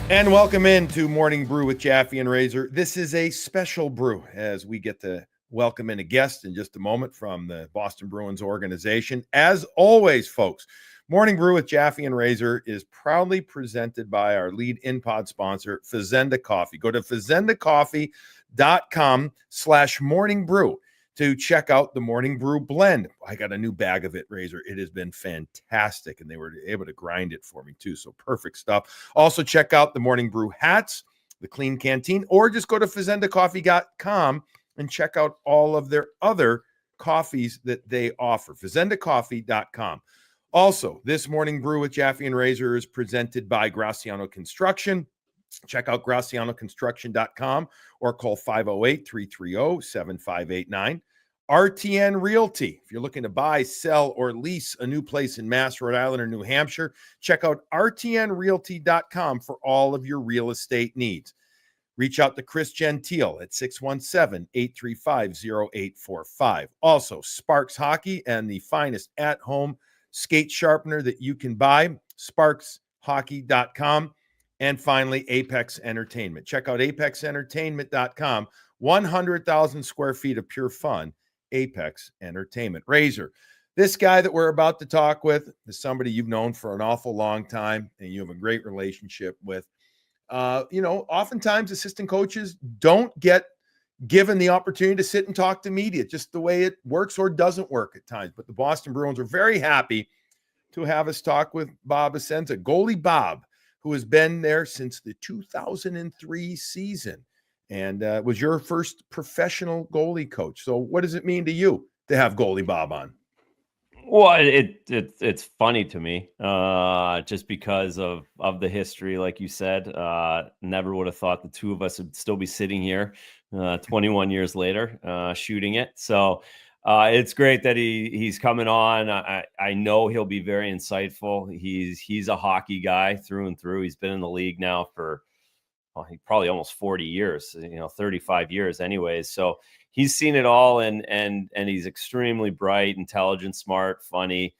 And welcome into Morning Brew with Jaffe and Razor. This is a special brew as we get to welcome in a guest in just a moment from the Boston Bruins organization. As always, folks, Morning Brew with Jaffe and Razor is proudly presented by our lead in-pod sponsor, Fazenda Coffee. Go to fazendacoffee.com/morningbrew to check out the Morning Brew blend. I got a new bag of it, Razor. It has been fantastic, and they were able to grind it for me too, so perfect stuff. Also, check out the Morning Brew hats, the Clean Canteen, or just go to fazendacoffee.com and check out all of their other coffees that they offer, fazendacoffee.com. Also, this Morning Brew with Jaffe and Razor is presented by Graciano Construction. Check out GracianoConstruction.com or call 508-330-7589. RTN Realty. If you're looking to buy, sell, or lease a new place in Mass, Rhode Island, or New Hampshire, check out rtnrealty.com for all of your real estate needs. Reach out to Chris Gentile at 617-835-0845. Also, Sparks Hockey and the finest at-home skate sharpener that you can buy, sparkshockey.com. And finally, Apex Entertainment. Check out apexentertainment.com. 100,000 square feet of pure fun. Apex Entertainment. Razor, this guy that we're about to talk with is somebody you've known for an awful long time and you have a great relationship with. Oftentimes assistant coaches don't get given the opportunity to sit and talk to media, just the way it works or doesn't work at times. But the Boston Bruins are very happy to have us talk with Bob Essensa, Goalie Bob, who has been there since the 2003 season and was your first professional goalie coach. So what does it mean to you to have Goalie Bob on? Well, it's funny to me, just because of the history, like you said. Never would have thought the two of us would still be sitting here 21 years later shooting it. So it's great that he's coming on. I know he'll be very insightful. He's a hockey guy through and through. He's been in the league now for probably almost 40 years, 35 years anyways. So he's seen it all, and he's extremely bright, intelligent, smart, funny.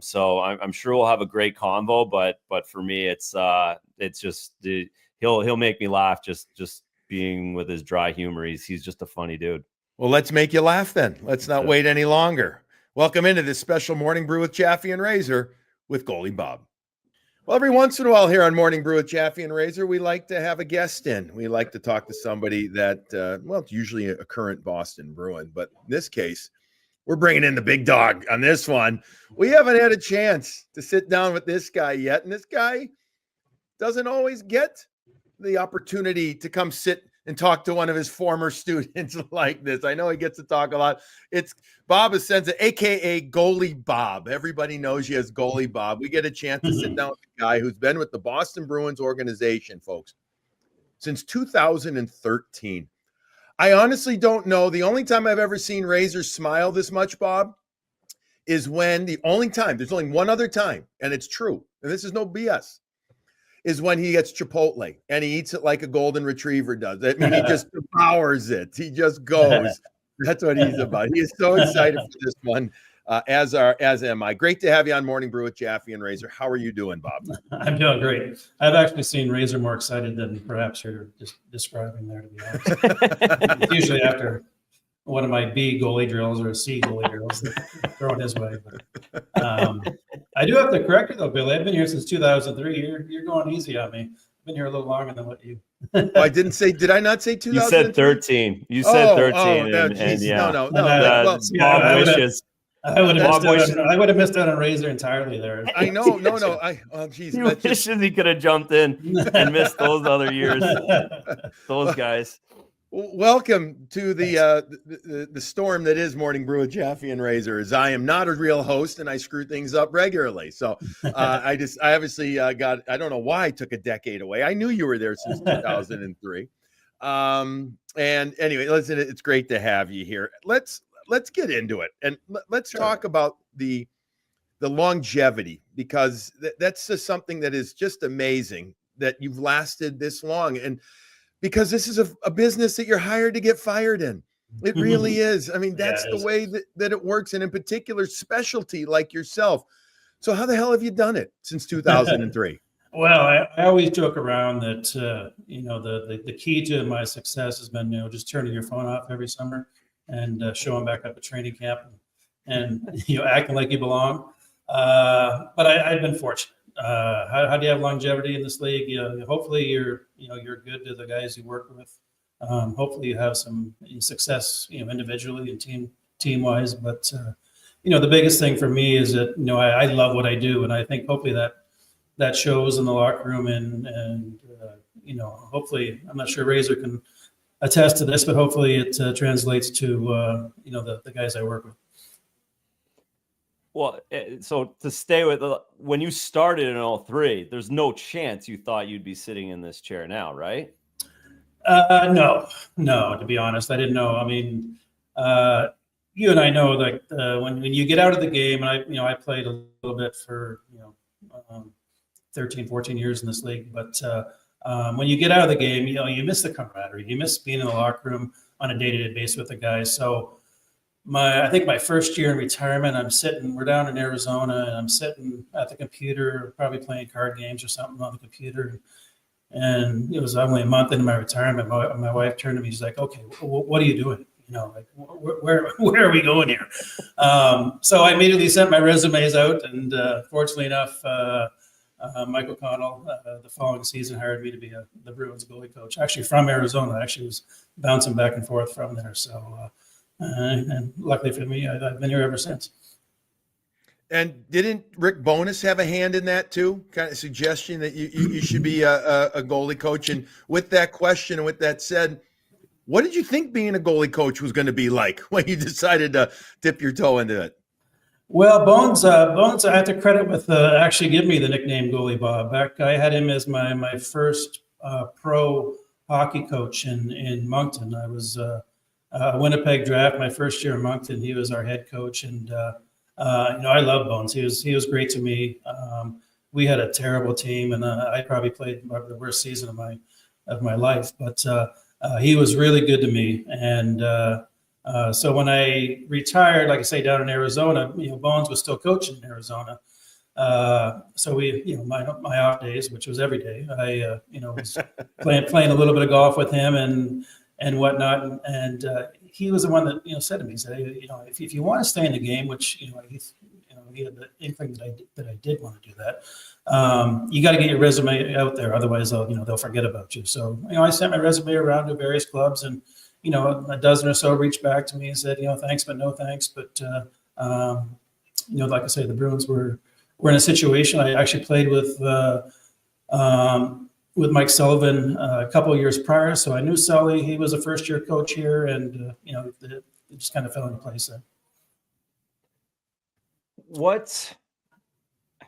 So I'm sure we'll have a great convo, but for me, it's just he'll make me laugh just being with his dry humor. He's just a funny dude. Well, let's make you laugh then. Let's not wait any longer. Welcome into this special Morning Brew with Jaffe and Razor with Goalie Bob. Well, every once in a while here on Morning Brew with Jaffe and Razor, we like to have a guest in. We like to talk to somebody that, it's usually a current Boston Bruin, but in this case, we're bringing in the big dog on this one. We haven't had a chance to sit down with this guy yet, and this guy doesn't always get the opportunity to come sit and talk to one of his former students like this. I know he gets to talk a lot. It's Bob Essensa, a.k.a. Goalie Bob. Everybody knows you as Goalie Bob. We get a chance to sit down with a guy who's been with the Boston Bruins organization, folks, since 2013. I honestly don't know. The only time I've ever seen Razor smile this much, Bob, is when there's only one other time, and it's true, and this is no BS, is when he gets Chipotle and he eats it like a golden retriever does. I mean, he just devours it. He just goes. That's what he's about. He is so excited for this one, as am I. Great to have you on Morning Brew with Jaffe and Razor. How are you doing, Bob? I'm doing great. I've actually seen Razor more excited than perhaps you're just describing there, to be honest. It's usually after one of my B goalie drills or C goalie drills thrown his way. But, I do have to correct you though, Billy. I've been here since 2003. You're going easy on me. I've been here a little longer than what you. I didn't say. Did I not say 2003? You said 13. You said 13. No. Bob wishes. I would have missed out on Razor entirely there. I know. No. He wishes he could have jumped in and missed those other years. Those guys. Welcome to the storm that is Morning Brew with Jaffe and Razor. As I am not a real host and I screw things up regularly, so I obviously got. I don't know why I took a decade away. I knew you were there since 2003. And anyway, listen, it's great to have you here. Let's get into it and let's talk about the longevity, because that's just something that is just amazing that you've lasted this long. And because this is a business that you're hired to get fired in. It really is. I mean, that's the way that it works. And in particular, specialty like yourself. So how the hell have you done it since 2003? Well, I always joke around that the key to my success has been just turning your phone off every summer and showing back up at training camp and acting like you belong. But I've been fortunate. How do you have longevity in this league? Hopefully you're good to the guys you work with. Hopefully you have some success individually and team wise. But the biggest thing for me is that I love what I do, and I think hopefully that shows in the locker room, and hopefully, I'm not sure Razor can attest to this, but hopefully it translates to the guys I work with. Well, so to stay with when you started in 03, there's no chance you thought you'd be sitting in this chair now, right? No, to be honest, I didn't know. I mean, you and I know that when you get out of the game, and I played a little bit for 13, 14 years in this league. But when you get out of the game, you miss the camaraderie. You miss being in the locker room on a day-to-day basis with the guys. So I think my first year in retirement, we're down in Arizona, and I'm sitting at the computer, probably playing card games or something on the computer. And it was only a month into my retirement. My wife turned to me, she's like, "Okay, what are you doing? Where are we going here?" So I immediately sent my resumes out, and fortunately enough, Mike O'Connell, the following season, hired me to be the Bruins goalie coach. Actually, from Arizona. I actually was bouncing back and forth from there. So, and luckily for me, I've been here ever since. And didn't Rick Bowness have a hand in that too? Kind of suggestion that you should be a goalie coach. And with that question and with that said, what did you think being a goalie coach was going to be like when you decided to dip your toe into it? Well, Bones, I have to credit with actually give me the nickname Goalie Bob. I had him as my first pro hockey coach in Moncton. I was a Winnipeg draft my first year in Moncton. He was our head coach, and I love Bones. He was great to me. We had a terrible team, and I probably played the worst season of my life. But he was really good to me, and so when I retired, like I say, down in Arizona, Bones was still coaching in Arizona. So we, my off days, which was every day, I was playing a little bit of golf with him and whatnot, and he was the one that said to me, he said, if you want to stay in the game, which he had the inkling that I did want to do that. You got to get your resume out there, otherwise they'll forget about you. So I sent my resume around to various clubs, and a dozen or so reached back to me and said, thanks, but no thanks. But like I say, the Bruins were in a situation. I actually played with Mike Sullivan a couple of years prior, so I knew Sully. He was a first-year coach here, and it just kind of fell into place then.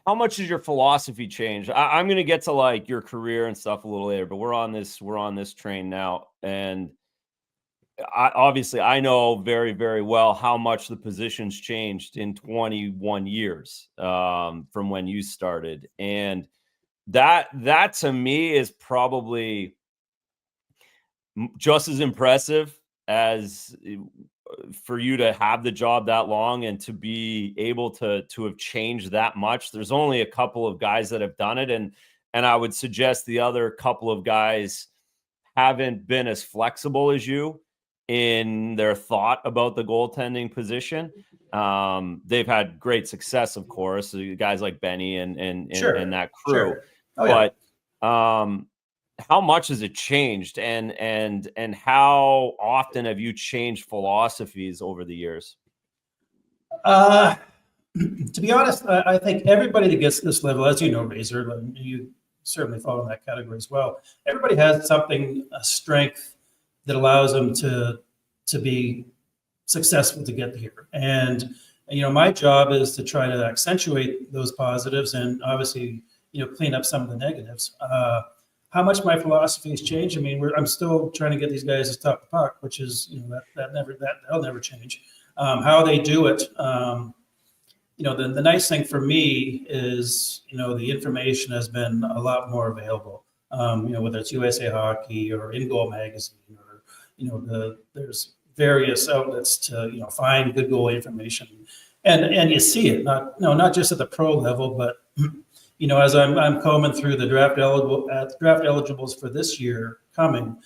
How much has your philosophy changed? I'm going to get to like your career and stuff a little later, but we're on this train now, and obviously I know very, very well how much the position's changed in 21 years from when you started, and that to me is probably just as impressive as for you to have the job that long and to be able to have changed that much. There's only a couple of guys that have done it, and I would suggest the other couple of guys haven't been as flexible as you in their thought about the goaltending position. They've had great success, of course, guys like Benny and that crew. Sure. Oh, yeah. But how much has it changed, and how often have you changed philosophies over the years? To be honest, I think everybody that gets to this level, as you know, Razor, and you certainly fall in that category as well. Everybody has something, a strength that allows them to be successful to get here. And my job is to try to accentuate those positives and obviously clean up some of the negatives. How much my philosophy has changed? I mean, I'm still trying to get these guys to stop the puck, which is that'll never change. How they do it, the nice thing for me is the information has been a lot more available. Whether it's USA Hockey or In Goal Magazine, or there's various outlets to find good goal information, and you see it not just at the pro level, but as I'm combing through the draft eligibles for this year coming,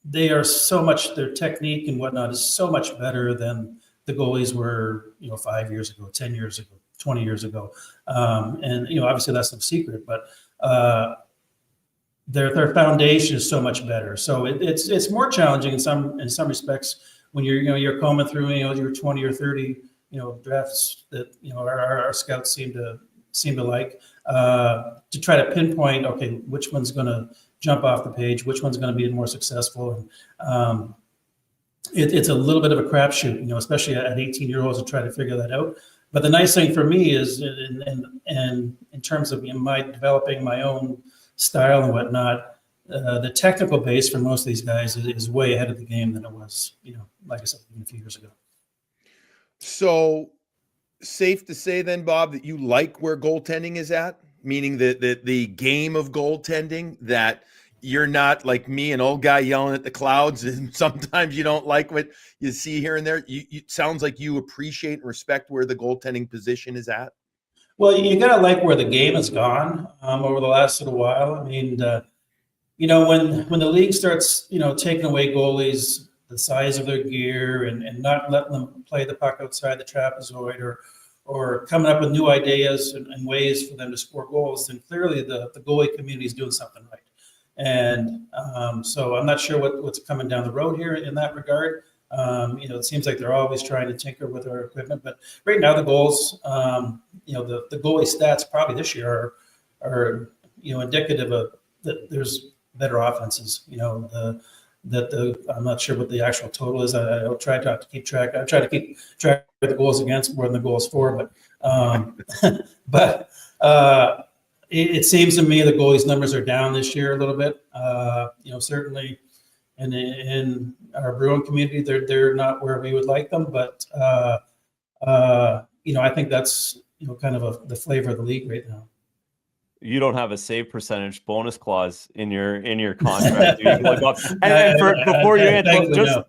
they are so much, their technique and whatnot is so much better than the goalies were, 5 years ago, 10 years ago, 20 years ago. And obviously that's no secret, but their foundation is so much better. So it's more challenging in some respects when you're combing through your 20 or 30 drafts that our scouts seem to like, to try to pinpoint, okay, which one's going to jump off the page, which one's going to be more successful. And it's a little bit of a crapshoot, especially at 18-year-olds to try to figure that out. But the nice thing for me is, and in terms of my developing my own style and whatnot, the technical base for most of these guys is way ahead of the game than it was, like I said, even a few years ago. So safe to say then, Bob, that you like where goaltending is at, meaning that the game of goaltending, that you're not like me, an old guy yelling at the clouds, and sometimes you don't like what you see here and there. It sounds like you appreciate and respect where the goaltending position is at. Well, you got to like where the game has gone over the last little while. I mean, when the league starts, taking away goalies, the size of their gear, and not letting them play the puck outside the trapezoid, or coming up with new ideas and ways for them to score goals, then clearly the goalie community is doing something right. And so I'm not sure what's coming down the road here in that regard. It seems like they're always trying to tinker with our equipment, but right now the goals, the goalie stats probably this year are indicative of that there's better offenses. I'm not sure what the actual total is. I'll try to keep track. I try to keep track of the goals against more than the goals for, but it seems to me the goalies' numbers are down this year a little bit. Certainly in our Bruin community, they're not where we would like them, but I think that's kind of the flavor of the league right now. You don't have a save percentage bonus clause in your contract. You can look up. And before you answer,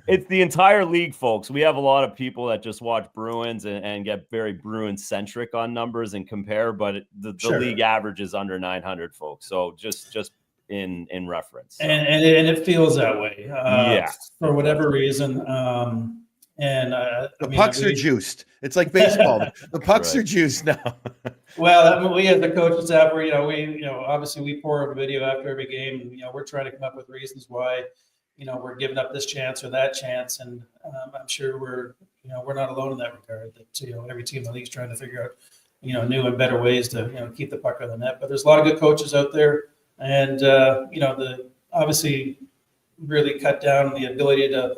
it's the entire league, folks. We have a lot of people that just watch Bruins and get very Bruin centric on numbers and compare, but the league average is under 900, folks. So just in reference. And it feels that way. For whatever reason. The pucks are juiced. It's like baseball. The pucks are juiced now. Well, we as the coaching staff, we obviously we pour over video after every game, and we're trying to come up with reasons why, we're giving up this chance or that chance, and I'm sure we're not alone in that regard. That every team in the league is trying to figure out new and better ways to keep the puck on the net. But there's a lot of good coaches out there, and obviously really cut down on the ability to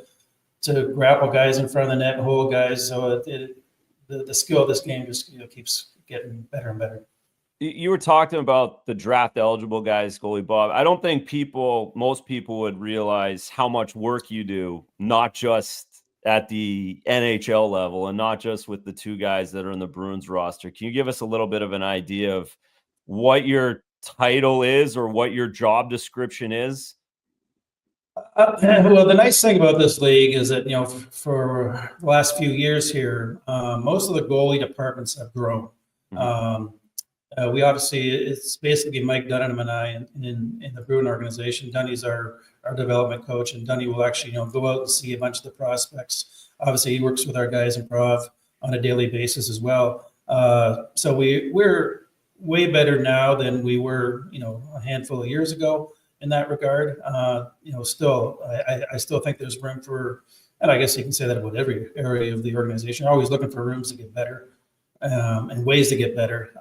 grapple guys in front of the net and hold guys. So the skill of this game just keeps getting better and better. You were talking about the draft eligible guys, Goalie Bob. I don't think most people would realize how much work you do, not just at the NHL level and not just with the two guys that are in the Bruins roster. Can you give us a little bit of an idea of what your title is or what your job description is? Well, the nice thing about this league is that, for the last few years here, most of the goalie departments have grown. We obviously, it's basically Mike Dunham and I in the Bruin organization. Dunny's our development coach, and Dunny will actually, go out and see a bunch of the prospects. Obviously, he works with our guys in Prov on a daily basis as well. So we're way better now than we were, a handful of years ago. In that regard, still, I still think there's room for, and I guess you can say that about every area of the organization. Always looking for rooms to get better and ways to get better.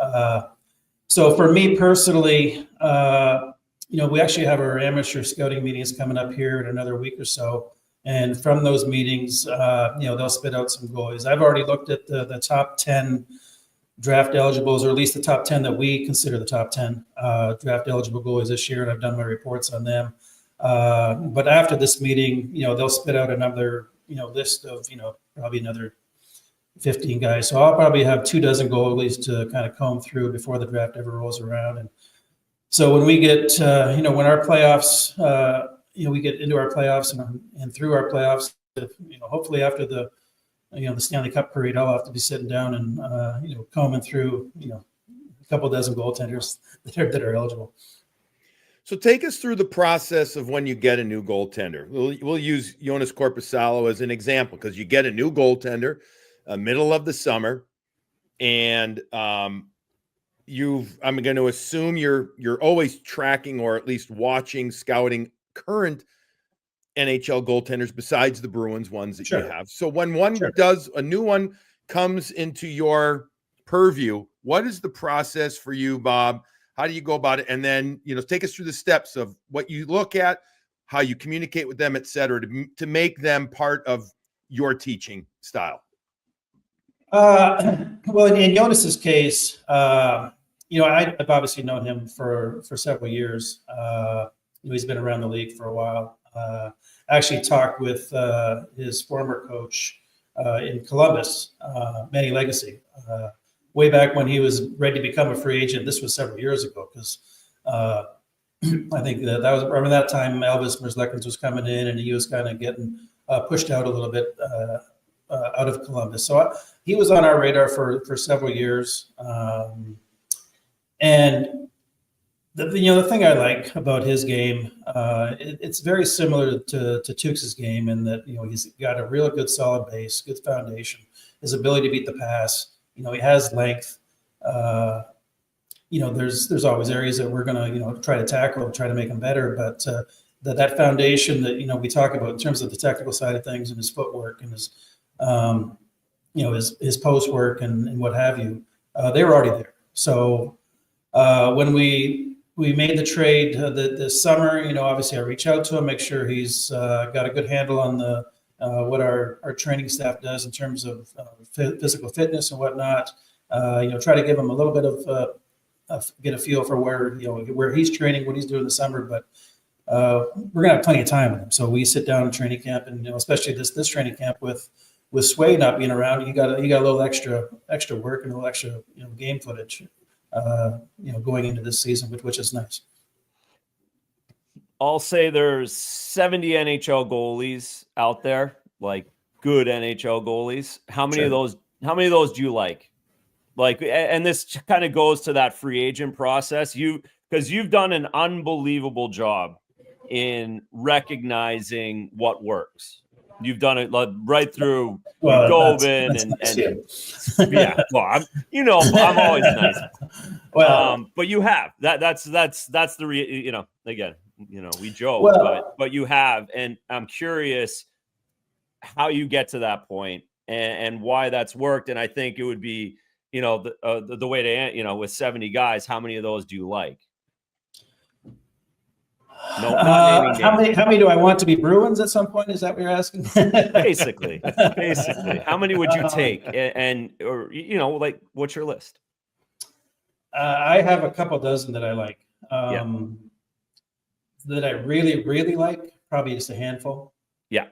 So for me personally, we actually have our amateur scouting meetings coming up here in another week or so, and from those meetings, they'll spit out some goalies. I've already looked at the top 10 draft eligibles, or at least the top 10 that we consider the top 10 draft eligible goalies this year, and I've done my reports on them. But after this meeting, they'll spit out another, list of, probably another 15 guys. So I'll probably have 24 goalies to kind of comb through before the draft ever rolls around. And so when we get, when our playoffs, we get into our playoffs and through our playoffs, hopefully after the the Stanley Cup parade, I'll have to be sitting down and combing through a couple dozen goaltenders that are eligible. So take us through the process of when you get a new goaltender. We'll use Joonas Korpisalo as an example, because you get a new goaltender middle of the summer, and I'm going to assume you're always tracking, or at least watching, scouting current NHL goaltenders besides the Bruins ones that you have. So when a new one comes into your purview, what is the process for you, Bob? How do you go about it? And then, take us through the steps of what you look at, how you communicate with them, et cetera, to make them part of your teaching style. Well, in Jonas's case, I've obviously known him for several years. He's been around the league for a while. I actually talked with his former coach in Columbus, Manny Legacy, way back when he was ready to become a free agent. This was several years ago, because I think that was around that time Elvis Merzlikins was coming in, and he was kind of getting pushed out a little bit out of Columbus. So he was on our radar for several years. And the thing I like about his game, it's very similar to Tukes' game, in that he's got a real good solid base, good foundation, his ability to beat the pass. He has length. There's always areas that we're going to try to tackle and try to make him better. But that foundation that we talk about in terms of the technical side of things, and his footwork and his his post work and what have you, they were already there. So when we made the trade this summer, obviously I reach out to him, make sure he's got a good handle on the what our training staff does in terms of physical fitness and whatnot. Try to give him a little bit of get a feel for where he's training, what he's doing in the summer. But we're gonna have plenty of time with him, so we sit down in training camp, and especially this training camp with Sway not being around, you got a little extra work and a little extra game footage, going into this season, which is nice. I'll say there's 70 NHL goalies out there, like good NHL goalies. How many of those do you like? And this kind of goes to that free agent process. Because you've done an unbelievable job in recognizing what works. You've done it right through Govin and yeah. Well, I'm always nice. But you have that's the again. We joke, but you have, and I'm curious how you get to that point and why that's worked. And I think it would be, the way to, with 70 guys, how many of those do you like? No, how many do I want to be Bruins at some point? Is that what you're asking? Basically, how many would you take? Or what's your list? I have a couple dozen that I like. That I really, really like, probably just a handful. Yeah.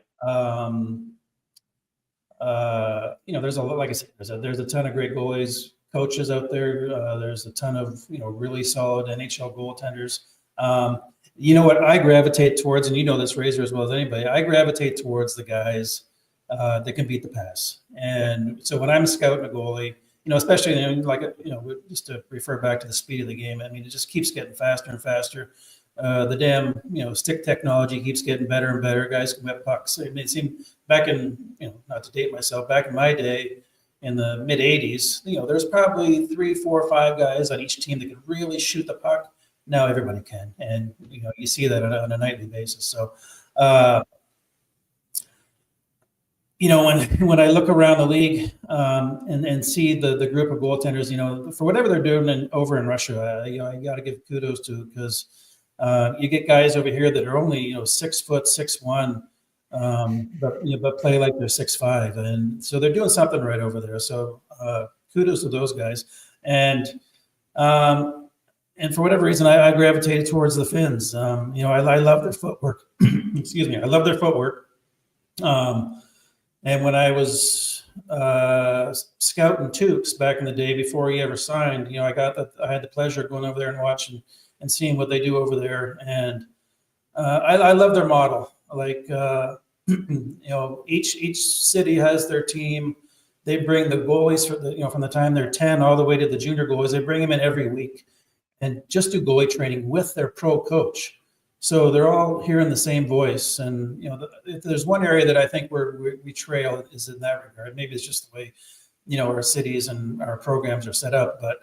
There's like I said, there's a ton of great goalies, coaches out there. There's a ton of, really solid NHL goaltenders. What I gravitate towards, and this, Razor, as well as anybody, I gravitate towards the guys that can beat the pass. And so when I'm scouting a goalie, especially just to refer back to the speed of the game, it just keeps getting faster and faster. The damn, stick technology keeps getting better and better. Guys can whip pucks. It seemed back in, not to date myself, back in my day in the mid 80s, there's probably 3, 4, 5 guys on each team that could really shoot the puck. Now everybody can. And, you see that on a nightly basis. So, when I look around the league and see the group of goaltenders, for whatever they're doing over in Russia, I got to give kudos to, because you get guys over here that are only 6 foot, 6'1", but play like they're 6'5", and so they're doing something right over there. So kudos to those guys. And for whatever reason, I gravitated towards the Finns. I love their footwork. Excuse me, I love their footwork. And when I was scouting Tukes back in the day before he ever signed, I had the pleasure of going over there and watching and seeing what they do over there. And I love their model. Like, each city has their team. They bring the goalies from the time they're 10 all the way to the junior goalies. They bring them in every week and just do goalie training with their pro coach. So they're all hearing the same voice. And, if there's one area that I think we trail is in that regard. Maybe it's just the way, our cities and our programs are set up, but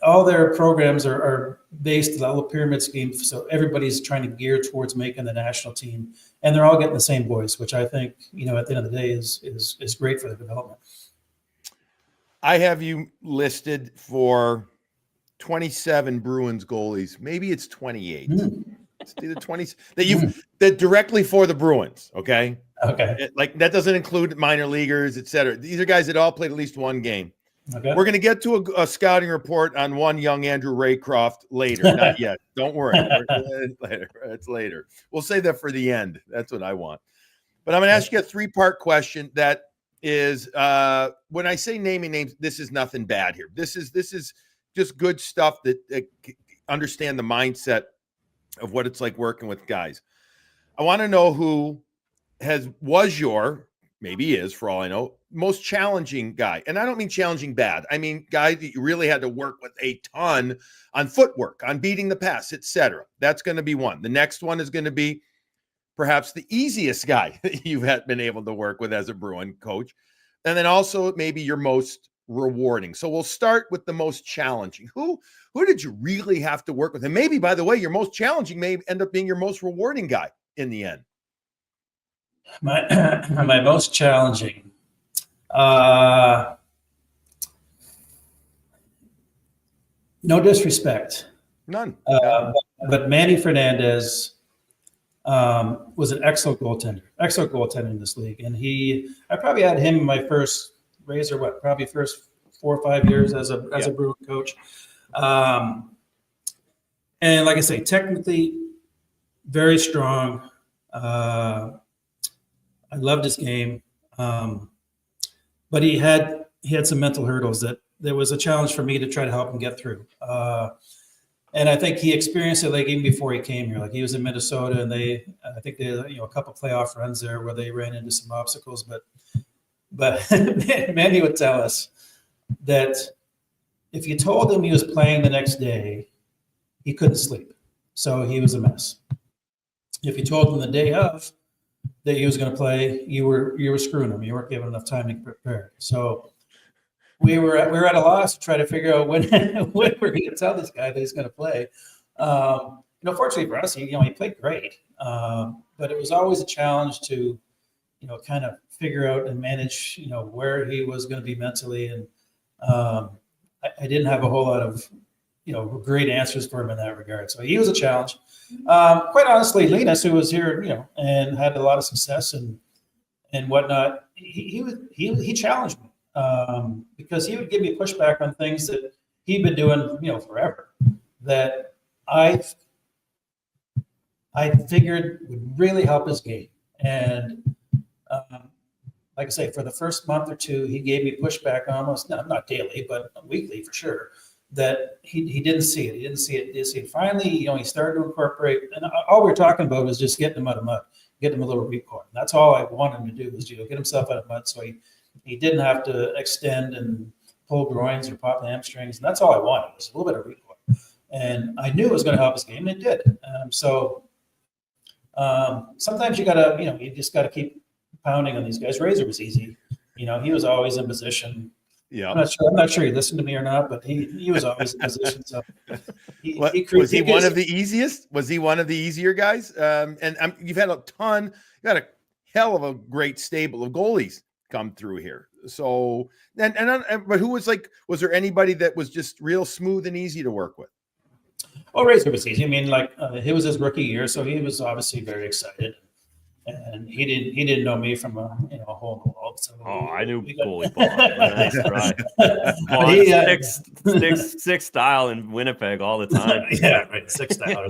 all their programs are based on a little pyramid scheme. So everybody's trying to gear towards making the national team, and they're all getting the same voice, which I think, at the end of the day is great for the development. I have you listed for 27 Bruins goalies. Maybe it's 28. It's either 20 that directly for the Bruins. Okay. Okay. That doesn't include minor leaguers, et cetera. These are guys that all played at least one game. Okay. We're going to get to a scouting report on one young Andrew Raycroft later. Not yet. Don't worry. Later. It's later. We'll save that for the end. That's what I want. But I'm going to ask you a 3-part question that is, when I say naming names, this is nothing bad here. This is just good stuff that understand the mindset of what it's like working with guys. I want to know who was your, maybe is for all I know, most challenging guy. And I don't mean challenging bad. I mean, guy that you really had to work with a ton on footwork, on beating the pass, etc. That's going to be one. The next one is going to be perhaps the easiest guy that you've been able to work with as a Bruin coach. And then also maybe your most rewarding. So we'll start with the most challenging. Who did you really have to work with? And maybe, by the way, your most challenging may end up being your most rewarding guy in the end. My most challenging. No disrespect. None. But Manny Fernandez was an excellent goaltender in this league. And I probably had him in my first Razor, probably first 4 or 5 years as a Bruin coach. And like I say, technically very strong. I loved his game. But he had some mental hurdles that there was a challenge for me to try to help him get through. And I think he experienced it even before he came here. He was in Minnesota, and I think they had a couple playoff runs there where they ran into some obstacles. But Mandy would tell us that if you told him he was playing the next day, he couldn't sleep. So he was a mess. If you told him the day of that he was going to play, you were screwing him. You weren't giving enough time to prepare. So we were at a loss to try to figure out when we're going to tell this guy that he's going to play. Fortunately for us, he played great, but it was always a challenge to kind of figure out and manage where he was going to be mentally. And I didn't have a whole lot of great answers for him in that regard. So he was a challenge. Quite honestly, Linus, who was here, and had a lot of success and whatnot, he challenged me because he would give me pushback on things that he'd been doing, forever, that I figured would really help his game. And like I say, for the first month or two, he gave me pushback almost, not daily, but weekly for sure, that he didn't see it. He didn't see it. Finally, he started to incorporate, and all we were talking about was just getting him out of mud, getting him a little recoil. That's all I wanted him to do was, get himself out of mud, so he didn't have to extend and pull groins or pop hamstrings. And that's all I wanted, was a little bit of recoil. And I knew it was going to help his game, and it did. Sometimes you gotta, you just gotta keep pounding on these guys. Razor was easy. He was always in position. Yeah, I'm not sure he listened to me or not, but he was always in position. So was he one of the easiest? Was he one of the easier guys? You've had a hell of a great stable of goalies come through here. So but who was was there anybody that was just real smooth and easy to work with? Oh, Razor was easy. I mean, it was his rookie year, so he was obviously very excited. And he didn't know me from a hole in the wall. So I knew goalie ball. That's right. Six style in Winnipeg all the time. Yeah, right. 6 style.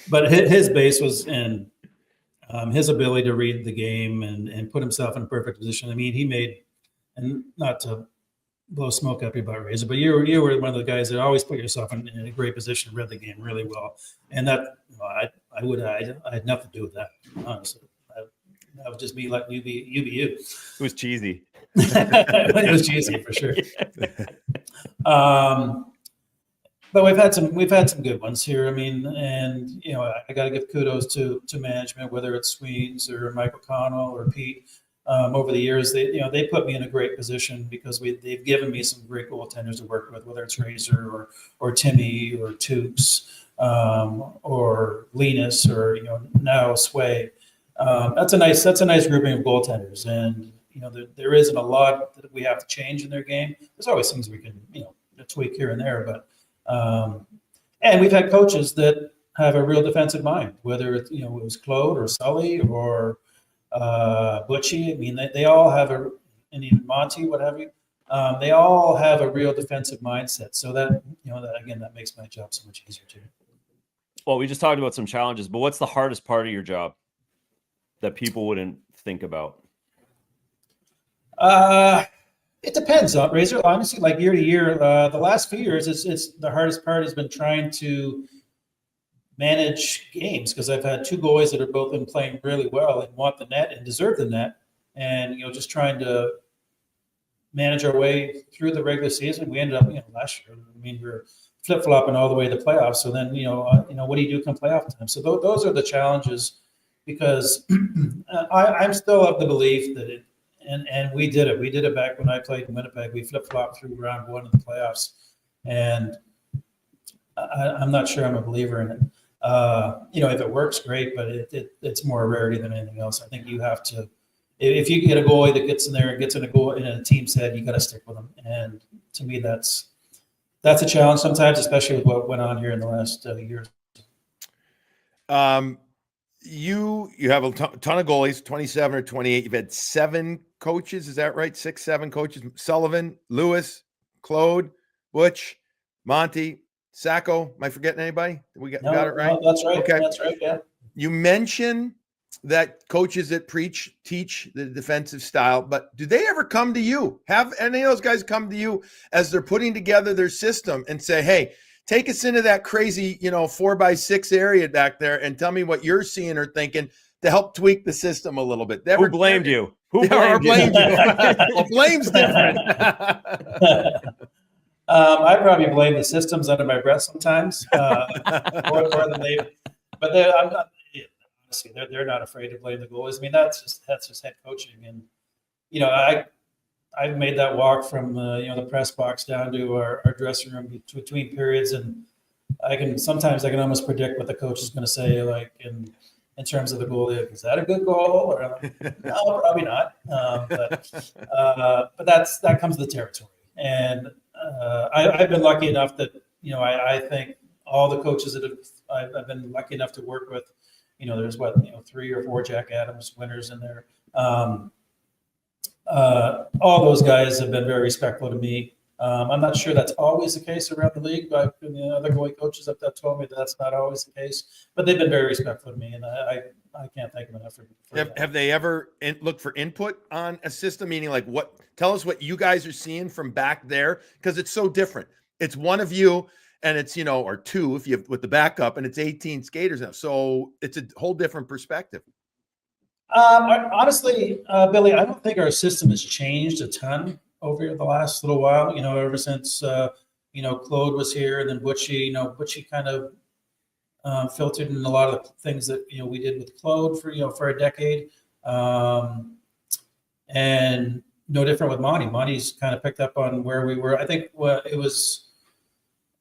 But his base was in his ability to read the game and put himself in a perfect position. I mean, he made, and not to blow smoke up your butt, Razor, but you were one of the guys that always put yourself in a great position, read the game really well, and that I I had nothing to do with that, honestly. That would just be letting you be you. It was cheesy. It was cheesy for sure. But we've had some good ones here. I mean, and I got to give kudos to management, whether it's Sweens or Mike O'Connell or Pete. Over the years, they put me in a great position because they've given me some great goaltenders to work with, whether it's Razor or Timmy or Tukes or Linus or now Sway. That's a nice grouping of goaltenders, and there isn't a lot that we have to change in their game. There's always things we can tweak here and there, but and we've had coaches that have a real defensive mind, whether it was Claude or Sully or Butchie. I mean, they all have and even Monty, what have you. They all have a real defensive mindset. So that that makes my job so much easier too. Well, we just talked about some challenges, but what's the hardest part of your job that people wouldn't think about? It depends on Razor. Honestly, like year to year, the last few years, it's the hardest part has been trying to manage games because I've had two goalies that have both been playing really well and want the net and deserve the net, and just trying to manage our way through the regular season. We ended up, last year. I mean, we were flip-flopping all the way to the playoffs. So then, what do you do come playoff time? So those are the challenges. Because I'm still of the belief that and we did it. We did it back when I played in Winnipeg. We flip-flopped through round one of the playoffs, and I'm not sure I'm a believer in it. If it works, great, but it's more a rarity than anything else. I think you have to, if you get a goalie that gets in there and gets in a goal in a team's head, you got to stick with them. And to me, that's a challenge sometimes, especially with what went on here in the last year. You have a ton of goalies, 27 or 28. You've had 7 coaches. Is that right? 6, 7 coaches. Sullivan, Lewis, Claude, Butch, Monty, Sacco. Am I forgetting anybody? We got it right? No, that's right. Okay. That's right, yeah. You mentioned that coaches that teach the defensive style, but do they ever come to you? Have any of those guys come to you as they're putting together their system and say, hey, take us into that crazy, 4x6 area back there and tell me what you're seeing or thinking to help tweak the system a little bit? Who blamed you? Who blamed you? Well, blame's different. I probably blame the systems under my breath sometimes, more than they. But I'm not. Honestly, they're not afraid to blame the goalies. I mean, that's just head coaching, and I've made that walk from the press box down to our dressing room between periods, and I can almost predict what the coach is going to say, like in terms of the goalie. Like, is that a good goal? Or no, probably not. But that comes with the territory, and I've been lucky enough that I think all the coaches that I've been lucky enough to work with, there's 3 or 4 Jack Adams winners in there. All those guys have been very respectful to me. I'm not sure that's always the case around the league, but other goalie coaches have told me that's not always the case. But they've been very respectful to me, and I can't thank them enough for that. Have they ever looked for input on a system? Meaning, like, tell us what you guys are seeing from back there, because it's so different. It's one of you, and it's or 2 if you with the backup, and it's 18 skaters now, so it's a whole different perspective. Honestly, Billy, I don't think our system has changed a ton over the last little while. Ever since Claude was here, and then Butchie. Butchie kind of filtered in a lot of the things that we did with Claude for a decade, and no different with Monty. Monty's kind of picked up on where we were. I think it was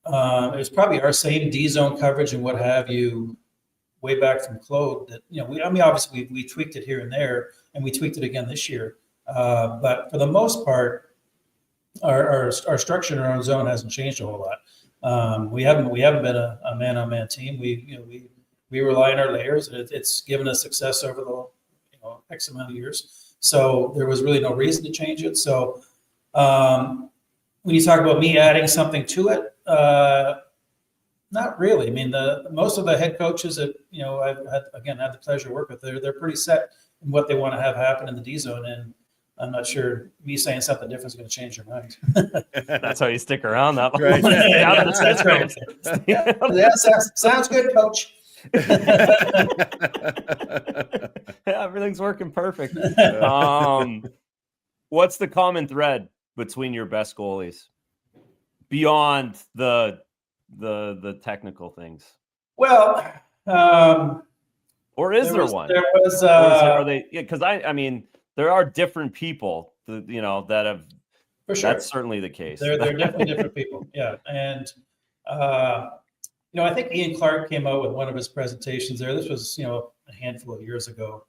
probably our same D zone coverage and what have you. Way back from Claude, that obviously we tweaked it here and there, and we tweaked it again this year. But for the most part, our structure in our own zone hasn't changed a whole lot. We haven't been a man-on-man team. We rely on our layers, and it's given us success over the X amount of years. So there was really no reason to change it. So when you talk about me adding something to it. Not really. I mean, most of the head coaches that I've had the pleasure to work with, they're pretty set in what they want to have happen in the D zone, and I'm not sure me saying something different is going to change their mind. That's how you stick around that long. Right. That's right. Yeah, sounds good, Coach. Everything's working perfect. What's the common thread between your best goalies beyond the technical things? Well, or is there one? There was. Are they? Yeah, because I mean, there are different people, that have. For sure, that's certainly the case. They're definitely different people. Yeah, and I think Ian Clark came out with one of his presentations there. This was a handful of years ago,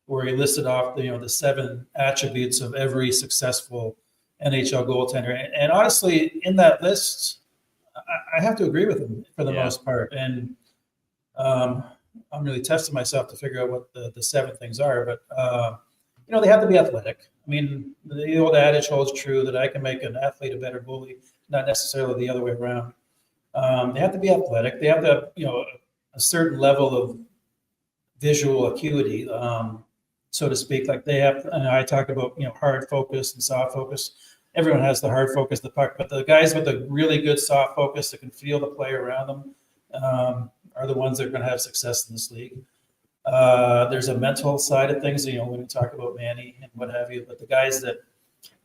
where he listed off the 7 attributes of every successful NHL goaltender. And honestly, in that list, I have to agree with him for the most part. And I'm really testing myself to figure out what the 7 things are. But, they have to be athletic. I mean, the old adage holds true that I can make an athlete a better goalie, not necessarily the other way around. They have to be athletic. They have to have, a certain level of visual acuity, so to speak. Like they have, and I talk about, hard focus and soft focus. Everyone has the hard focus, the puck, but the guys with the really good soft focus that can feel the play around them are the ones that are going to have success in this league. There's a mental side of things, when we talk about Manny and what have you, but the guys that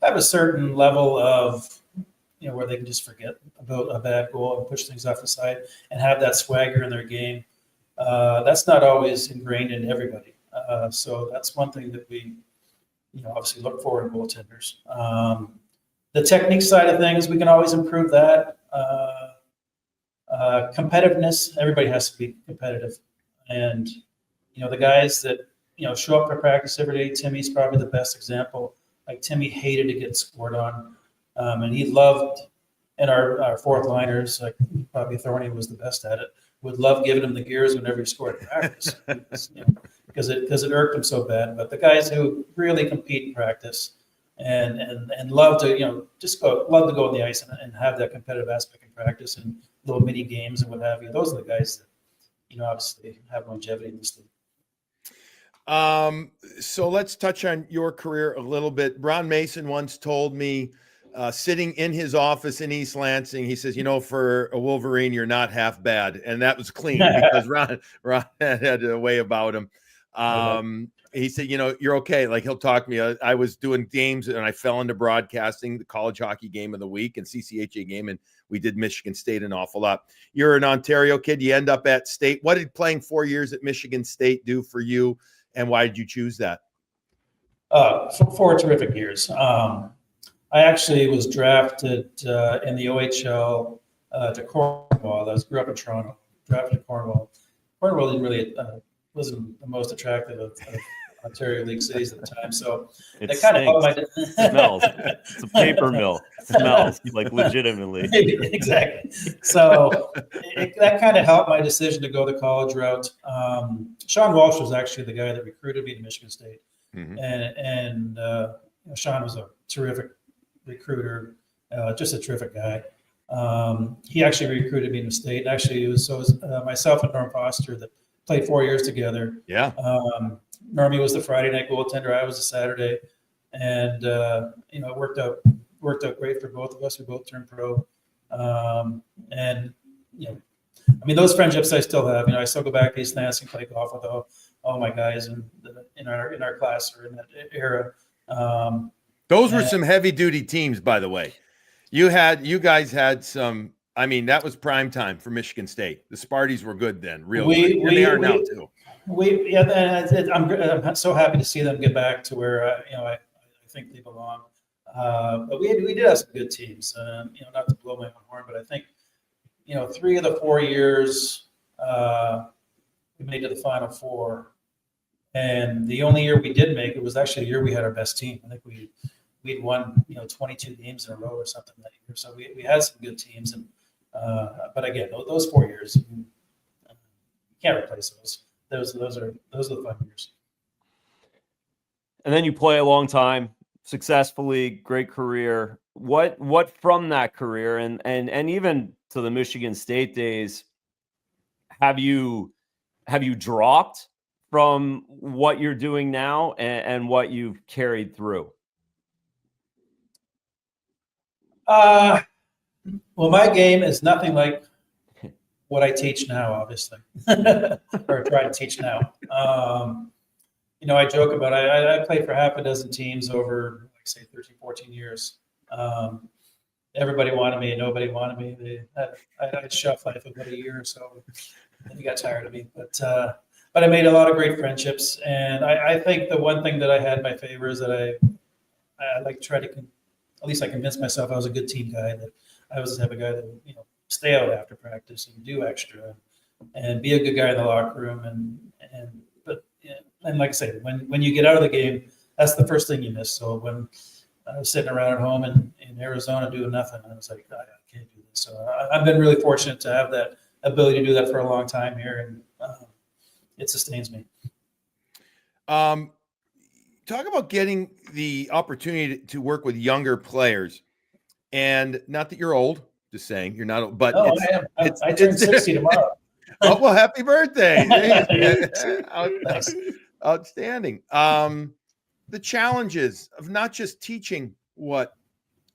have a certain level of, where they can just forget about a bad goal and push things off the side and have that swagger in their game. That's not always ingrained in everybody. So that's one thing that we, obviously look for in goaltenders. The technique side of things, we can always improve that. Competitiveness, everybody has to be competitive. And, the guys that, show up for practice every day, Timmy's probably the best example. Like Timmy hated to get scored on. And he loved, and our fourth liners, like probably Thorny was the best at it, would love giving him the gears whenever he scored in practice, because it irked him so bad. But the guys who really compete in practice and love to, love to go on the ice and have that competitive aspect in practice and little mini games and what have you, those are the guys that, obviously have longevity in this league. So let's touch on your career a little bit. Ron Mason once told me, sitting in his office in East Lansing, he says, for a Wolverine, you're not half bad. And that was clean because Ron had a way about him. He said, you're okay. Like he'll talk to me. I was doing games and I fell into broadcasting the college hockey game of the week and CCHA game. And we did Michigan State an awful lot. You're an Ontario kid. You end up at State. What did playing 4 years at Michigan State do for you? And why did you choose that? 4 terrific years. I actually was drafted in the OHL to Cornwall. I grew up in Toronto, drafted to Cornwall. Cornwall didn't really wasn't the most attractive of Ontario League cities at the time, so it kind of helped my smells. It's a paper mill. It smells like legitimately. Exactly. So that kind of helped my decision to go the college route. Sean Walsh was actually the guy that recruited me to Michigan State, and Sean was a terrific recruiter, just a terrific guy. He actually recruited me to State. Actually, it was myself and Norm Foster that played 4 years together. Yeah. Normie was the Friday night goaltender. I was the Saturday, and it worked out great for both of us. We both turned pro, those friendships I still have. I still go back to East Lansing, play golf with all my guys in our class or in that era. Those were some heavy duty teams, by the way. You guys had some. I mean, that was prime time for Michigan State. The Sparties were good then, really. And they are now too. I'm so happy to see them get back to where I think they belong. But we did have some good teams. Not to blow my own horn, but I think 3 of the 4 years we made it to the Final Four, and the only year we did make it was actually the year we had our best team. I think we'd won 22 games in a row or something that year. So we had some good teams, and but again, those 4 years you can't replace those. Those are the fun years. And then you play a long time, successfully, great career. What from that career and even to the Michigan State days, have you dropped from what you're doing now and what you've carried through? Well, my game is nothing like what I teach now, obviously, or try to teach now. I joke about I played for half a dozen teams over, like, say, 13, 14 years. Everybody wanted me and nobody wanted me. I had shelf life of about a year or so. And they got tired of me. But I made a lot of great friendships. And I think the one thing that I had in my favor is that I like to try to, at least I convinced myself I was a good team guy, that I was the type of guy that would, stay out after practice and do extra and be a good guy in the locker room. And like I say, when you get out of the game, that's the first thing you miss. So when I was sitting around at home in Arizona doing nothing, I was like, I can't do this. So I've been really fortunate to have that ability to do that for a long time here, and it sustains me. Talk about getting the opportunity to work with younger players, and not that you're old, just saying you're not, but I am. I turn 60 tomorrow. Oh, well, happy birthday. Thanks. Outstanding. The challenges of not just teaching what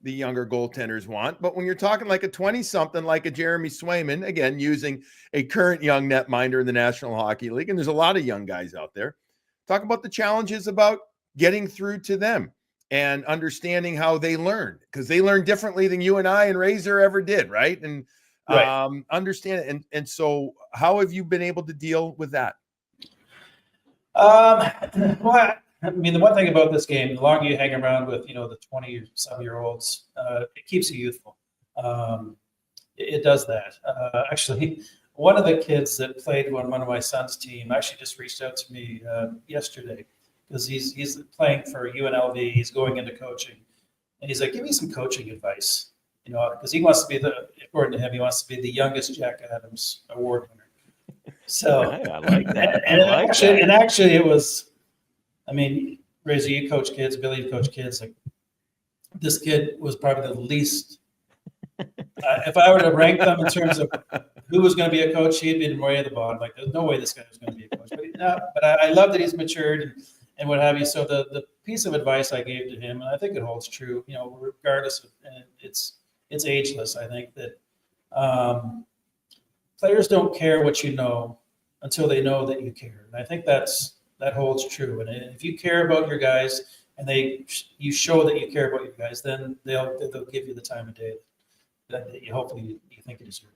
the younger goaltenders want, but when you're talking like a 20-something, like a Jeremy Swayman, again, using a current young netminder in the National Hockey League, and there's a lot of young guys out there, talk about the challenges about getting through to them and understanding how they learn, because they learn differently than you and I and Razor ever did, right? And Right. Understand it. And so how have you been able to deal with that? Well, I mean, the one thing about this game, the longer you hang around with, the 20-some-year-olds, it keeps you youthful. It does that. Actually, one of the kids that played on one of my son's team actually just reached out to me yesterday, because he's playing for UNLV. He's going into coaching, and he's like, "Give me some coaching advice," because he wants to be according to him, he wants to be the youngest Jack Adams Award winner. So I like that. And actually, it was. I mean, Razor, you coach kids, Billy, you coach kids. Like, this kid was probably the least. If I were to rank them in terms of who was going to be a coach, he'd be way at the bottom. Like, there's no way this guy was going to be a coach. But I love that he's matured and what have you. So the piece of advice I gave to him, and I think it holds true, regardless of, and it's ageless. I think that players don't care what you know until they know that you care. And I think that holds true. And if you care about your guys and you show that you care about your guys, then they'll give you the time of day that you hopefully you think you deserve.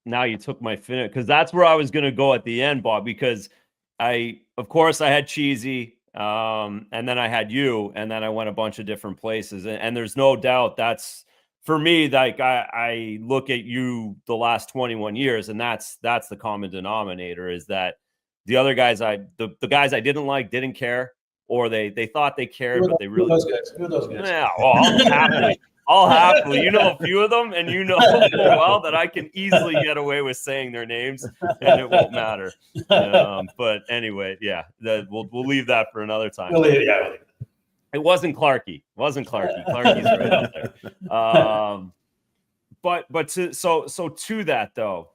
Now you took my finish, because that's where I was going to go at the end, Bob, because of course I had Cheesy, and then I had you, and then I went a bunch of different places. And there's no doubt that's, for me, like I look at you the last 21 years, and that's the common denominator, is that the other guys, the guys I didn't like, didn't care, or they thought they cared, but they really. Who are those guys? Yeah, well, I'll happily. You know a few of them, and you know well that I can easily get away with saying their names, and it won't matter. But anyway, yeah, we'll leave that for another time. It wasn't Clarkie. Clarkie's right up there. But to that though,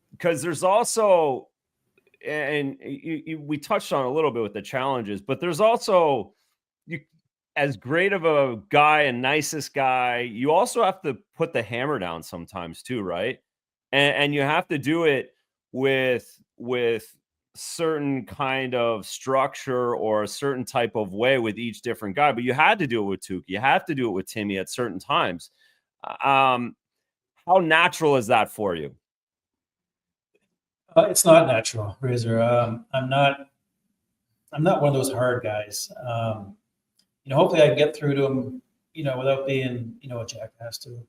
because there's also. And we touched on a little bit with the challenges, but there's also, as great of a guy and nicest guy, you also have to put the hammer down sometimes too, right? And you have to do it with certain kind of structure or a certain type of way with each different guy. But you had to do it with Tuukka. You have to do it with Timmy at certain times. How natural is that for you? It's not natural, Razor. I'm not one of those hard guys. Hopefully I can get through to them, without being, a jackass to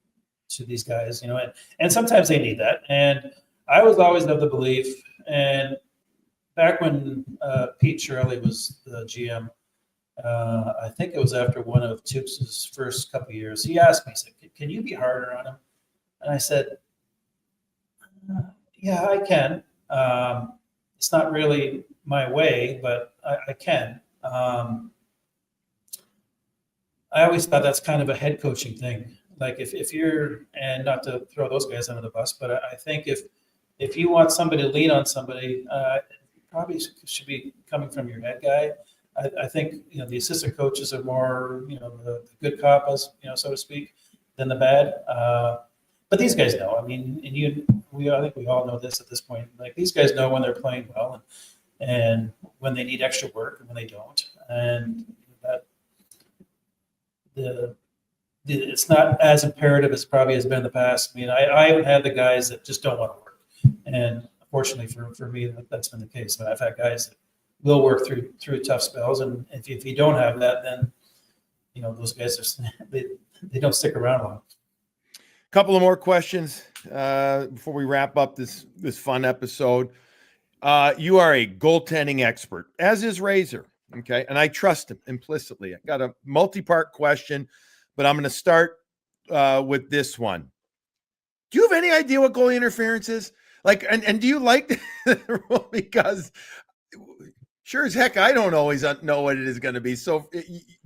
these guys, and sometimes they need that. And I was always of the belief, and back when Pete Shirley was the GM, I think it was after one of Tukes' first couple of years, he asked me, he said, "Can you be harder on him?" And I said, "Yeah, I can. It's not really my way, but I can." I always thought that's kind of a head coaching thing. Like if you're, and not to throw those guys under the bus, but I think if you want somebody to lean on somebody, probably should be coming from your head guy. I think the assistant coaches are more the good cop, as so to speak, than the bad. but these guys know. I mean, I think we all know this at this point. Like, these guys know when they're playing well and when they need extra work and when they don't. And that it's not as imperative as probably has been in the past. I mean, I haven't had the guys that just don't want to work, and unfortunately for me, that's been the case. But I've had guys that will work through tough spells, and if you don't have that, then those guys they don't stick around long. A couple of more questions before we wrap up this fun episode. You are a goaltending expert, as is Razor. Okay, and I trust him implicitly. I got a multi-part question, but I'm going to start with this one. Do you have any idea what goalie interference is? Like, and do you like the rule? Because sure as heck, I don't always know what it is going to be. So,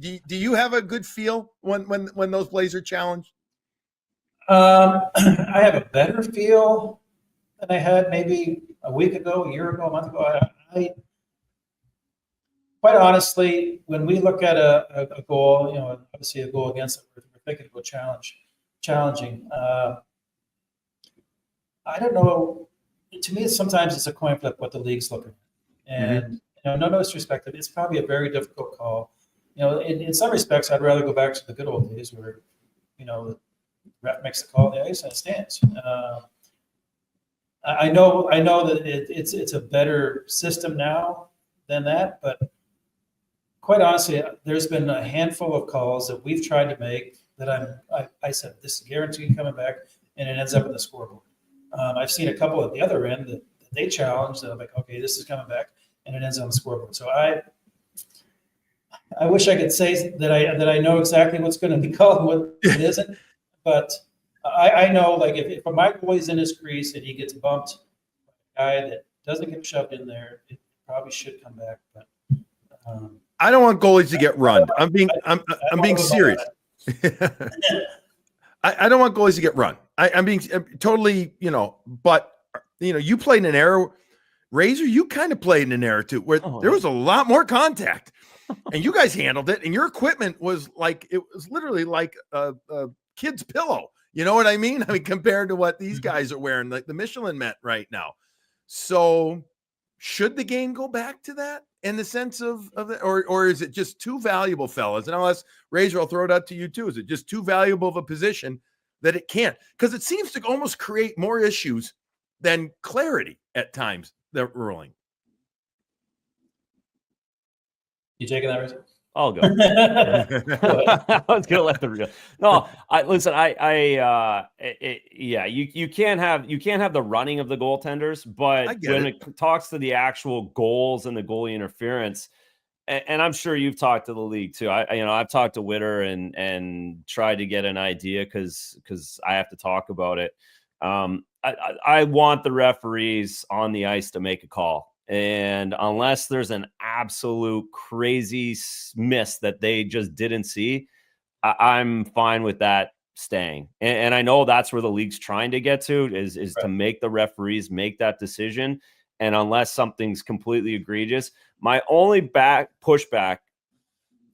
do you have a good feel when those plays are challenged? I have a better feel than I had maybe a week ago, a year ago, a month ago. I quite honestly, when we look at a goal, obviously a goal against it, we're thinking about challenging. I don't know. To me, sometimes it's a coin flip what the league's looking at, and no disrespect, it's probably a very difficult call. In some respects, I'd rather go back to the good old days where, the ref makes the call on the ice and it stands. I know that it's a better system now than that, but quite honestly, there's been a handful of calls that we've tried to make that I said this is guaranteed coming back, and it ends up in the scoreboard. I've seen a couple at the other end that they challenged that I'm like, okay, this is coming back, and it ends on the scoreboard. So I wish I could say that I know exactly what's going to be called and what it isn't, but I know, like, if my goalie's in his crease and he gets bumped by a guy that doesn't get shoved in there, it probably should come back. But I don't want goalies to get run. I'm being serious. I don't want goalies to get run. I'm being totally, but you played in an era, Razor, you kind of played in an era too, where there was a lot more contact, and you guys handled it, and your equipment was literally like a kid's pillow. You know what I mean? I mean, compared to what these guys are wearing, like the Michelin Met right now. So should the game go back to that in the sense of it, or is it just too valuable, fellas? And unless Razor, I'll throw it out to you too. Is it just too valuable of a position that it can't? Because it seems to almost create more issues than clarity at times, the ruling. You taking that, Razor? I'll go. I was gonna let the real. No, listen. You can't have the running of the goaltenders, but when it talks to the actual goals and the goalie interference, and I'm sure you've talked to the league too. I've talked to Witter and tried to get an idea because I have to talk about it. I want the referees on the ice to make a call. And unless there's an absolute crazy miss that they just didn't see, I'm fine with that staying. And I know that's where the league's trying to get to is right, to make the referees make that decision. And unless something's completely egregious, my only pushback,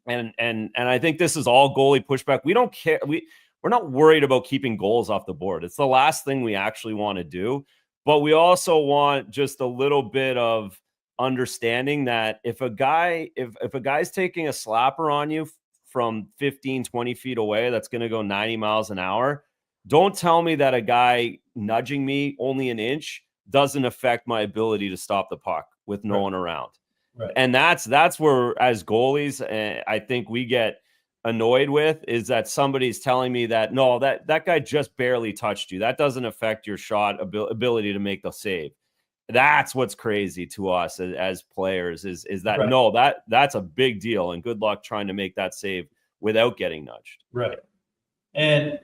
and I think this is all goalie pushback. We don't care. We're not worried about keeping goals off the board. It's the last thing we actually want to do. But we also want just a little bit of understanding that if a guy's taking a slapper on you from 15, 20 feet away, that's going to go 90 miles an hour. Don't tell me that a guy nudging me only an inch doesn't affect my ability to stop the puck with no one around. Right. And that's where, as goalies, I think we get annoyed with, is that somebody's telling me that no, that guy just barely touched you. That doesn't affect your shot ability to make the save. That's what's crazy to us as players is that right, no, that's a big deal, and good luck trying to make that save without getting nudged. Right. And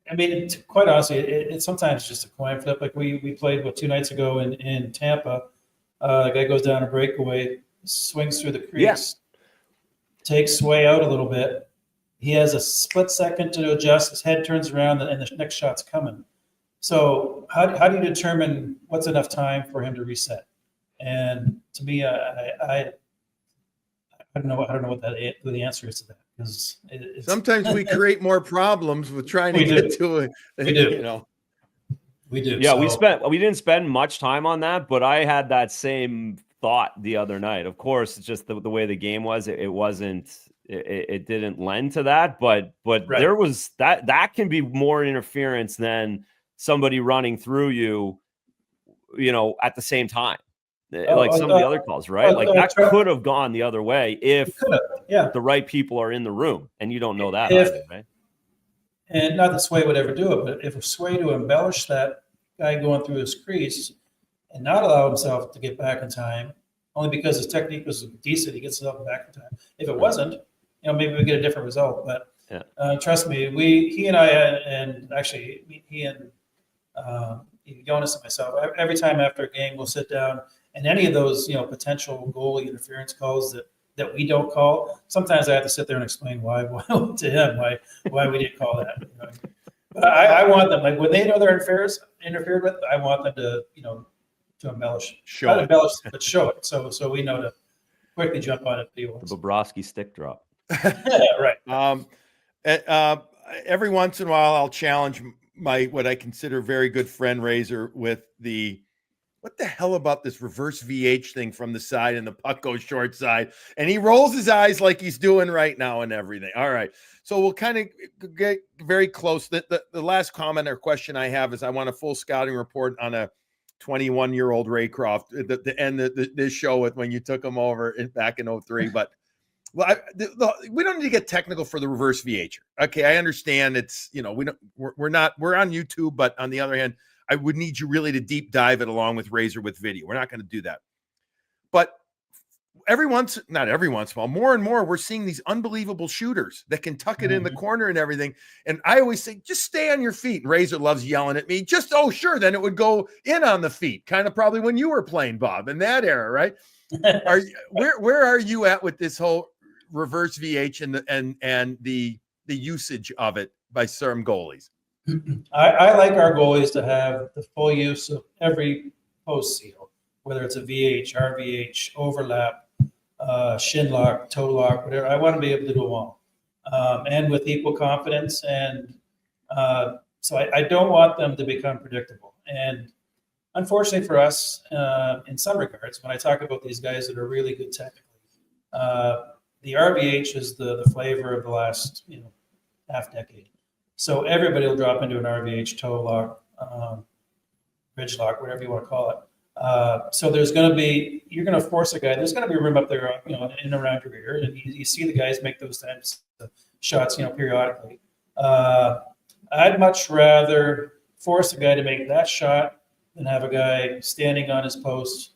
I mean, quite honestly, it's sometimes just a coin flip. Like we played 2 nights ago in Tampa. The guy goes down a breakaway, swings through the crease, takes Sway out a little bit. He has a split second to adjust. His head turns around, and the next shot's coming. So how do you determine what's enough time for him to reset? And to me, I I don't know what the answer is to that, because sometimes we create more problems with trying to We get do. to it. We do. You know, we do. Yeah, So, we didn't spend much time on that, but I had that same thought the other night. Of course, it's just the way the game was, it didn't lend to that, but Right. there was that can be more interference than somebody running through you, at the same time. Like some of the other calls, right? Like that could have gone the other way if the right people are in the room, and you don't know that either, right? And not that Sway would ever do it, but if Sway to embellish that guy going through his crease and not allow himself to get back in time, only because his technique was decent, he gets himself back in time. If it wasn't, maybe we get a different result. But trust me, he and I, and actually he and Jonas and myself, every time after a game, we'll sit down, and any of those potential goalie interference calls that we don't call, sometimes I have to sit there and explain why to him why we didn't call that. But I want them, like when they know they're interfered with, I want them to to embellish, not embellish, but show it, so we know to quickly jump on it. The Bobrovsky stick drop. Yeah, right. Every once in a while, I'll challenge what I consider very good friend Razor with what the hell about this reverse VH thing from the side and the puck goes short side, and he rolls his eyes like he's doing right now and everything. All right. So we'll kind of get very close. The last comment or question I have is I want a full scouting report on a 21-year-old Raycroft at the end of this show with when you took him over back in 03. But we don't need to get technical for the reverse VH. Okay, I understand it's we're on YouTube, but on the other hand, I would need you really to deep dive it along with Razor with video. We're not going to do that. But not every once in a while, more and more, we're seeing these unbelievable shooters that can tuck it in the corner and everything. And I always say, just stay on your feet. And Razor loves yelling at me. Sure. Then it would go in on the feet, kind of probably when you were playing, Bob, in that era, right? Where are you at with this whole reverse VH and the usage of it by some goalies? I like our goalies to have the full use of every post seal, whether it's a VH, RVH, overlap, shin lock, toe lock, whatever. I want to be able to do them all, and with equal confidence. And so I don't want them to become predictable. And unfortunately for us, in some regards, when I talk about these guys that are really good technically, the RVH is the flavor of the last half decade. So everybody will drop into an RVH, toe lock, ridge lock, whatever you want to call it. So you're going to force a guy. There's going to be room up there, in and around your ear, and you see the guys make those types of shots, periodically. I'd much rather force a guy to make that shot than have a guy standing on his post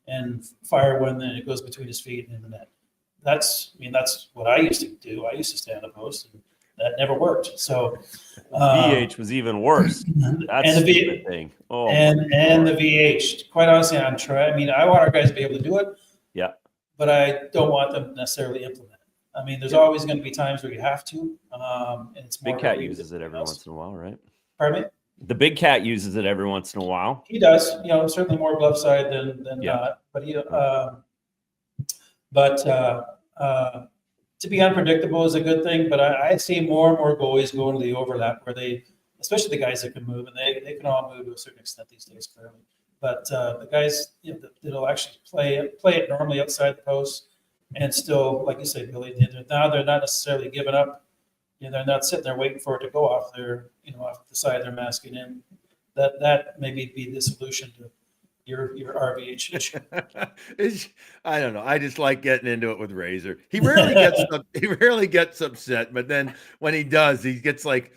and fire one, then it goes between his feet and in the net. That's what I used to do. I used to stand on the post, and that never worked. So VH was even worse. That's and the thing. Oh, and the VH. Quite honestly, I'm trying. I want our guys to be able to do it. Yeah. But I don't want them to necessarily implement it. There's always going to be times where you have to. And it's more Big Cat uses it every once in a while, right? Pardon me? The Big Cat uses it every once in a while. He does. Certainly more glove side than not. But to be unpredictable is a good thing, but I see more and more goalies going to the overlap where especially the guys that can move, and they can all move to a certain extent these days, clearly. But the guys that'll actually play it normally outside the post and still, like you say, Billy, now they're not necessarily giving up. They're not sitting there waiting for it to go off off the side they're masking in. That maybe be the solution to your RVH issue. I don't know. I just like getting into it with Razor. He rarely gets upset, but then when he does, he gets like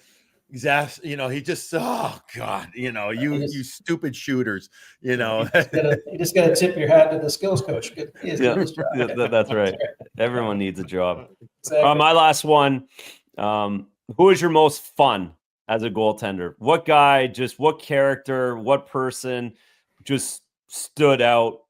he just, oh God, you stupid shooters, You just got to tip your hat to the skills coach. That's right. Everyone needs a job. Exactly. My last one. Who is your most fun as a goaltender? What guy, what character, what person just stood out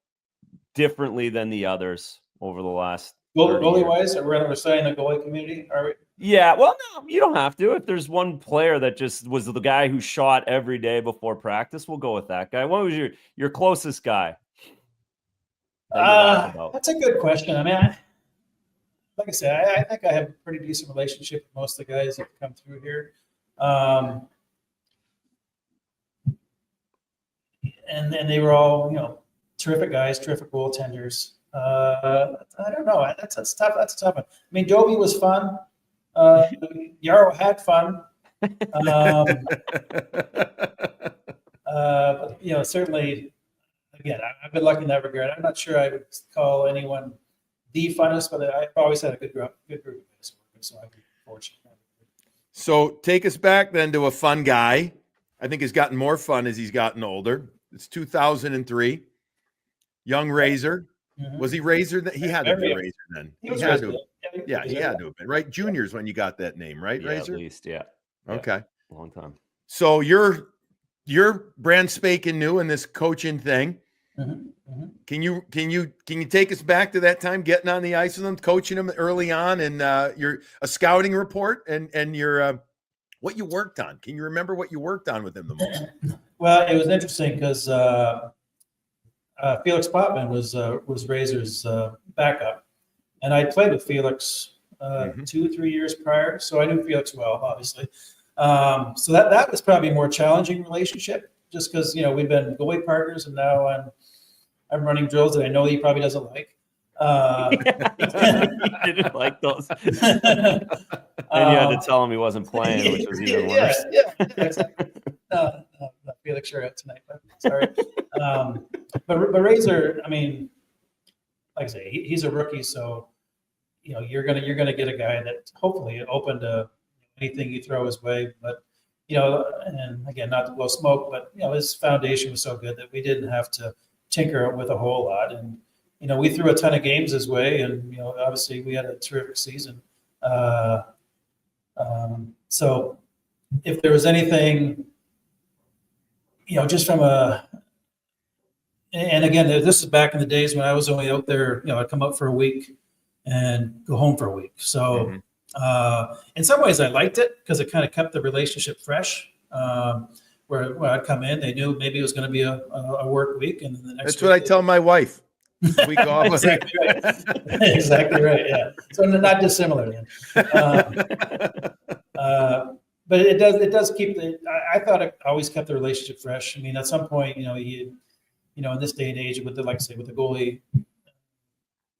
differently than the others over the last goalie wise? We're saying the goalie community, are we? Yeah, well, no, you don't have to. If there's one player that just was the guy who shot every day before practice, we'll go with that guy. What was your closest guy? That's a good question. like I said, I think I have a pretty decent relationship with most of the guys that come through here. And they were all, terrific guys, terrific goaltenders. I don't know. That's tough. That's a tough one. I mean, Dobie was fun. Yarrow had fun. But, certainly, again, I've been lucky in that regard. I'm not sure I would call anyone the funnest, but I've always had a good group of guys, so I've been fortunate. So take us back then to a fun guy. I think he's gotten more fun as he's gotten older. It's 2003. Young Razor. Mm-hmm. Was he Razor? He had to be Razor then. He had to have been, right? Juniors when you got that name, right? Yeah, Razor? at least, yeah. Okay. Long time. So you're brand spanking new in this coaching thing. Mm-hmm. Mm-hmm. Can you take us back to that time, getting on the ice with them, coaching them early on, and a scouting report and your what you worked on? Can you remember what you worked on with him the most? Well, it was interesting because Felix Potman was Razor's backup, and I played with Felix 2-3 years prior, so I knew Felix well, obviously. So that was probably a more challenging relationship, just because we've been goalie partners, and now I'm running drills that I know he probably doesn't like. He didn't like those. And you had to tell him he wasn't playing, which was even worse. Yeah, exactly. No, Felix, you're out tonight, but sorry. But Razor, I mean, like I say, he's a rookie, so you're gonna get a guy that hopefully open to anything you throw his way. But and again, not to blow smoke, but his foundation was so good that we didn't have to tinker with a whole lot. And we threw a ton of games his way, and obviously we had a terrific season. So if there was anything, just from and again, this is back in the days when I was only out there, I'd come out for a week and go home for a week. So in some ways I liked it because it kind of kept the relationship fresh. Where when I'd come in, they knew maybe it was going to be a work week, and then the next. That's what I tell my wife. Week off. Exactly right. Exactly right. Yeah. So not dissimilar then. But it does keep I thought it always kept the relationship fresh. I mean, at some point, in this day and age, with the goalie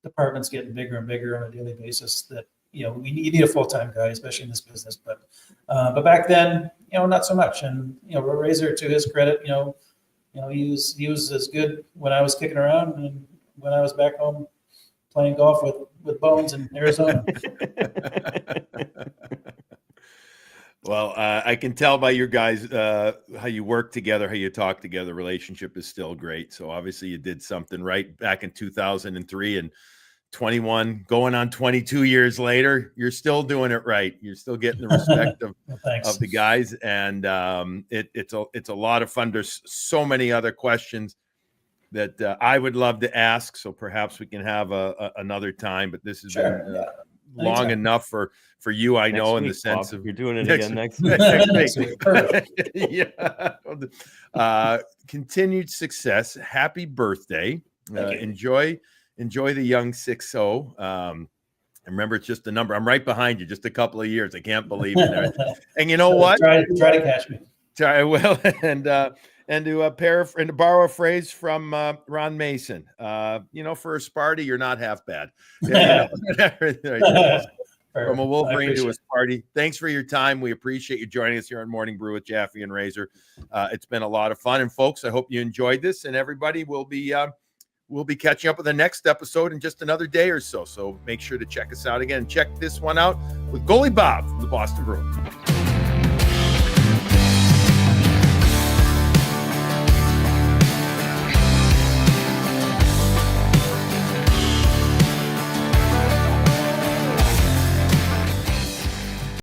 department's getting bigger and bigger on a daily basis, that you need a full-time guy, especially in this business. But back then, not so much. And Razor, to his credit, he was as good when I was kicking around and when I was back home playing golf with Bones in Arizona. Well, I can tell by your guys how you work together, how you talk together. Relationship is still great. So obviously you did something right back in 2003, and 21 going on 22 years later, you're still doing it right. You're still getting the respect of the guys, and it's a lot of fun. There's so many other questions that I would love to ask. So perhaps we can have another time. But this has been long enough for you, I know, in the sense of you're doing it again next week. Yeah. Continued success. Happy birthday. Enjoy the young 6-0. And remember, it's just a number. I'm right behind you, just a couple of years. I can't believe it. And you know what? Try to catch me. I will. And to borrow a phrase from Ron Mason, for a Sparty, you're not half bad. From a Wolverine to a Sparty. Thanks for your time. We appreciate you joining us here on Morning Brew with Jaffe and Razor. It's been a lot of fun. And folks, I hope you enjoyed this. And everybody will be catching up with the next episode in just another day or so. So make sure to check us out again. Check this one out with Goalie Bob from the Boston Bruins.